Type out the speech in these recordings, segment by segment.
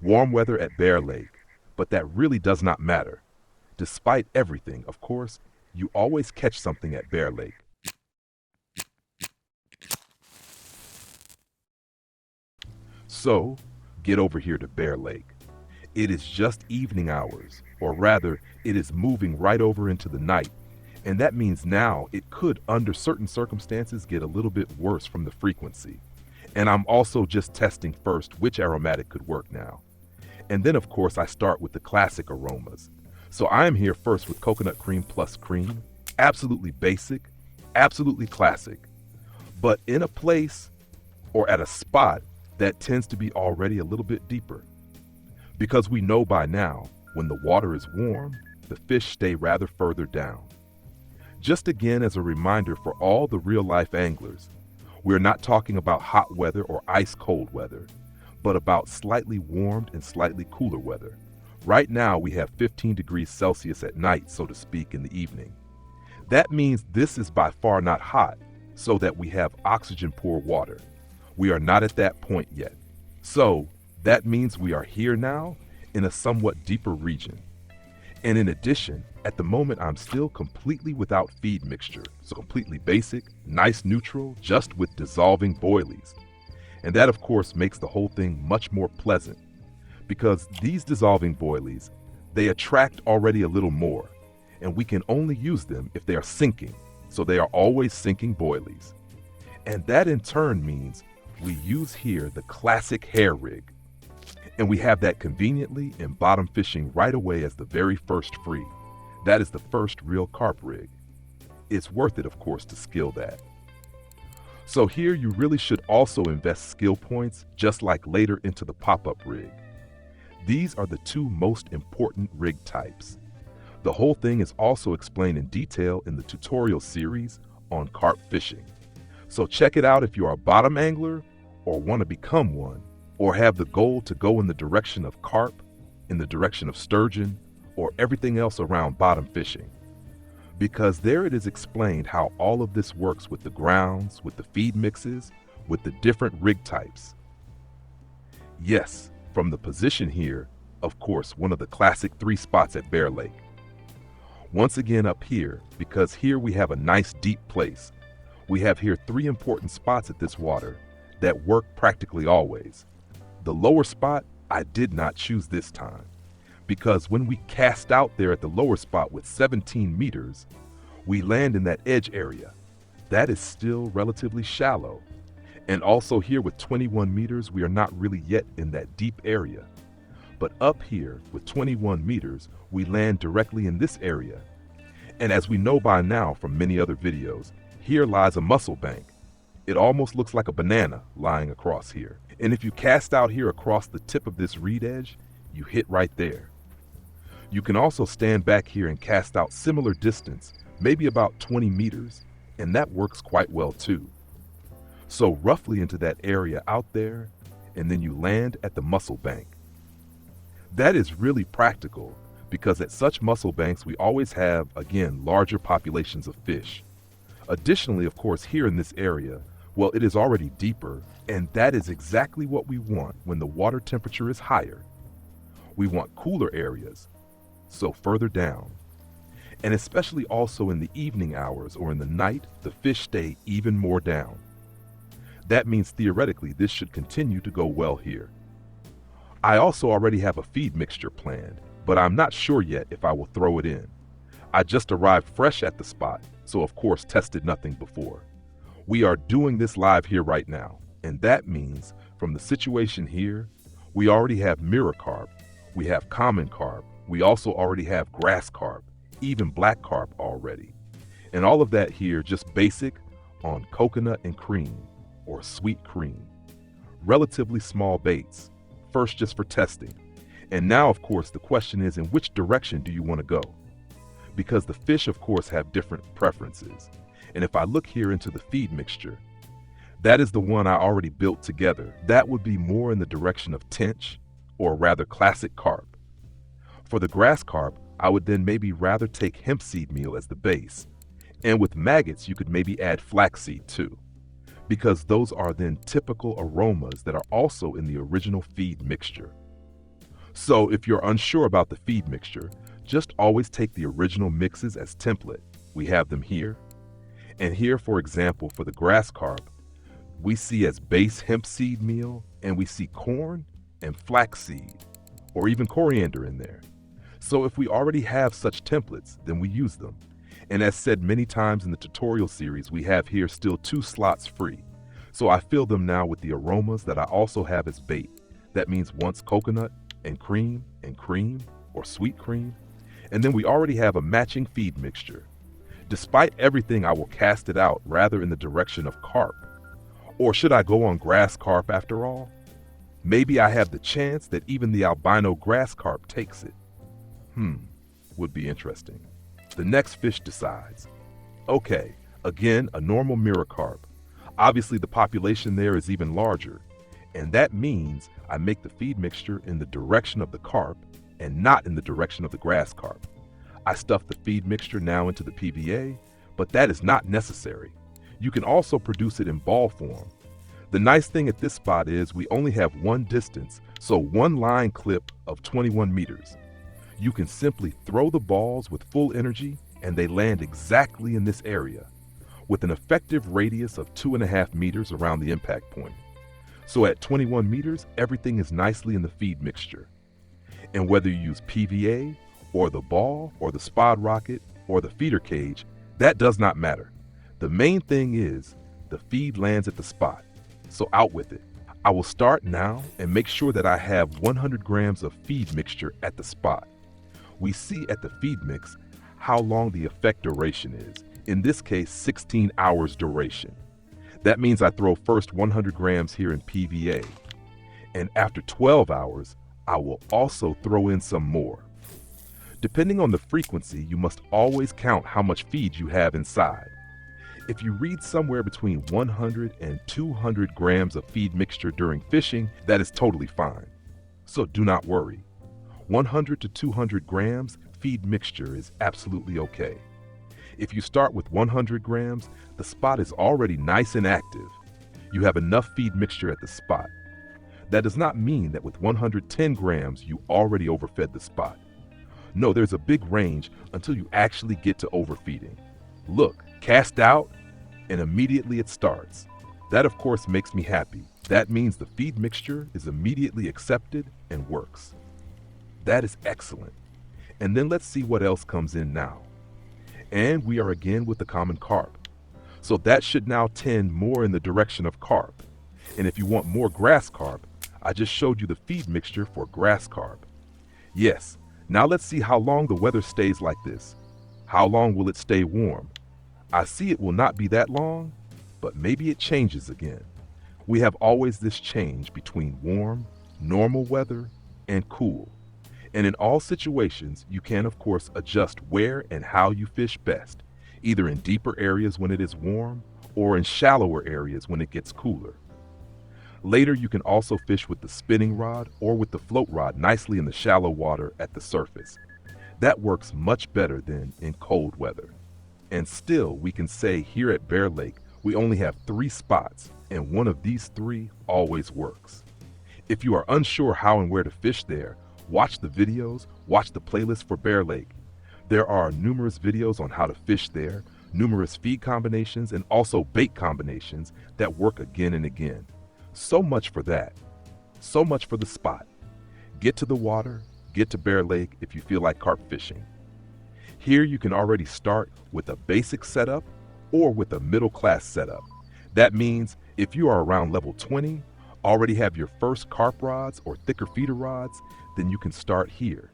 warm weather at Baer Lake, but that really does not matter. Despite everything, of course, you always catch something at Baer Lake. So, get over here to Baer Lake. It is just evening hours, or rather, it is moving right over into the night, and that means now it could, under certain circumstances, get a little bit worse from the frequency. And I'm also just testing first which aromatic could work now. And then, of course, I start with the classic aromas. So I am here first with coconut cream plus cream, absolutely basic, absolutely classic, but in a place or at a spot that tends to be already a little bit deeper. Because we know by now, when the water is warm, the fish stay rather further down. Just again as a reminder for all the real-life anglers, we're not talking about hot weather or ice-cold weather, but about slightly warmed and slightly cooler weather. Right now we have 15 degrees Celsius at night, so to speak, in the evening. That means this is by far not hot, so that we have oxygen-poor water. We are not at that point yet. So that means we are here now in a somewhat deeper region. And in addition, at the moment I'm still completely without feed mixture, so completely basic, nice neutral, just with dissolving boilies. And that of course makes the whole thing much more pleasant, because these dissolving boilies, they attract already a little more, and we can only use them if they are sinking, so they are always sinking boilies. And that in turn means we use here the classic hair rig, and we have that conveniently in bottom fishing right away as the very first free. That is the first real carp rig. It's worth it, of course, to skill that. So here you really should also invest skill points, just like later into the pop-up rig. These are the two most important rig types. The whole thing is also explained in detail in the tutorial series on carp fishing. So check it out if you are a bottom angler or want to become one, or have the goal to go in the direction of carp, in the direction of sturgeon, or everything else around bottom fishing. Because there it is explained how all of this works with the grounds, with the feed mixes, with the different rig types. Yes, from the position here, of course, one of the classic 3 spots at Baer Lake. Once again up here, because here we have a nice deep place. We have here 3 important spots at this water that work practically always. The lower spot, I did not choose this time, because when we cast out there at the lower spot with 17 meters, we land in that edge area. That is still relatively shallow. And also here with 21 meters, we are not really yet in that deep area. But up here with 21 meters, we land directly in this area. And as we know by now from many other videos, here lies a mussel bank. It almost looks like a banana lying across here. And if you cast out here across the tip of this reed edge, you hit right there. You can also stand back here and cast out similar distance, maybe about 20 meters, and that works quite well too. So roughly into that area out there, and then you land at the mussel bank. That is really practical, because at such mussel banks we always have, again, larger populations of fish. Additionally, of course, here in this area, well, it is already deeper, and that is exactly what we want when the water temperature is higher. We want cooler areas, so further down. And especially also in the evening hours or in the night, the fish stay even more down. That means theoretically this should continue to go well here. I also already have a feed mixture planned, but I'm not sure yet if I will throw it in. I just arrived fresh at the spot, so of course tested nothing before. We are doing this live here right now, and that means from the situation here, we already have mirror carp, we have common carp, we also already have grass carp, even black carp already. And all of that here just basic on coconut and cream, or sweet cream. Relatively small baits, first just for testing. And now of course the question is, in which direction do you want to go? Because the fish of course have different preferences. And if I look here into the feed mixture, that is the one I already built together. That would be more in the direction of tench, or rather classic carp. For the grass carp, I would then maybe rather take hemp seed meal as the base. And with maggots, you could maybe add flaxseed too, because those are then typical aromas that are also in the original feed mixture. So if you're unsure about the feed mixture, just always take the original mixes as template. We have them here. And here, for example, for the grass carp, we see as base hemp seed meal, and we see corn and flaxseed, or even coriander in there. So if we already have such templates, then we use them. And as said many times in the tutorial series, we have here still 2 slots free. So I fill them now with the aromas that I also have as bait. That means once coconut and cream, or sweet cream. And then we already have a matching feed mixture. Despite everything, I will cast it out rather in the direction of carp. Or should I go on grass carp after all? Maybe I have the chance that even the albino grass carp takes it. Would be interesting. The next fish decides. Okay, again, a normal mirror carp. Obviously the population there is even larger, and that means I make the feed mixture in the direction of the carp and not in the direction of the grass carp. I stuff the feed mixture now into the PVA, but that is not necessary. You can also produce it in ball form. The nice thing at this spot is we only have one distance, so one line clip of 21 meters. You can simply throw the balls with full energy and they land exactly in this area, with an effective radius of 2.5 meters around the impact point. So at 21 meters, everything is nicely in the feed mixture. And whether you use PVA, or the ball, or the spod rocket, or the feeder cage, that does not matter. The main thing is the feed lands at the spot, so out with it. I will start now and make sure that I have 100 grams of feed mixture at the spot. We see at the feed mix how long the effect duration is, in this case 16 hours duration. That means I throw first 100 grams here in PVA, and after 12 hours, I will also throw in some more. Depending on the frequency, you must always count how much feed you have inside. If you read somewhere between 100 and 200 grams of feed mixture during fishing, that is totally fine. So do not worry. 100 to 200 grams feed mixture is absolutely okay. If you start with 100 grams, the spot is already nice and active. You have enough feed mixture at the spot. That does not mean that with 110 grams you already overfed the spot. No, there's a big range until you actually get to overfeeding. Look, cast out, and immediately it starts. That of course makes me happy. That means the feed mixture is immediately accepted and works. That is excellent. And then let's see what else comes in now. And we are again with the common carp. So that should now tend more in the direction of carp. And if you want more grass carp, I just showed you the feed mixture for grass carp. Yes, now let's see how long the weather stays like this. How long will it stay warm? I see it will not be that long, but maybe it changes again. We have always this change between warm, normal weather, and cool. And in all situations, you can of course adjust where and how you fish best, either in deeper areas when it is warm or in shallower areas when it gets cooler. Later, you can also fish with the spinning rod or with the float rod nicely in the shallow water at the surface. That works much better than in cold weather. And still, we can say here at Baer Lake, we only have 3 spots, and one of these 3 always works. If you are unsure how and where to fish there, watch the videos, watch the playlist for Baer Lake. There are numerous videos on how to fish there, numerous feed combinations, and also bait combinations that work again and again. So much for that. So much for the spot. Get to the water, get to Baer Lake if you feel like carp fishing. Here you can already start with a basic setup or with a middle class setup. That means if you are around level 20, already have your first carp rods or thicker feeder rods, then you can start here.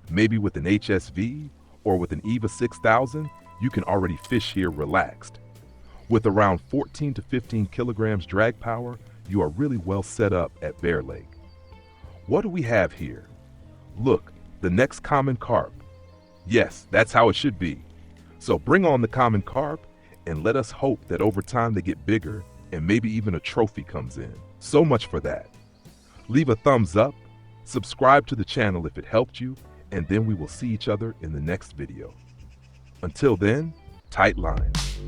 Maybe with an HSV or with an EVA 6000, you can already fish here relaxed. With around 14 to 15 kilograms drag power, you are really well set up at Baer Lake. What do we have here? Look, the next common carp. Yes, that's how it should be. So bring on the common carp and let us hope that over time they get bigger and maybe even a trophy comes in. So much for that. Leave a thumbs up, subscribe to the channel if it helped you, and then we will see each other in the next video. Until then, tight lines.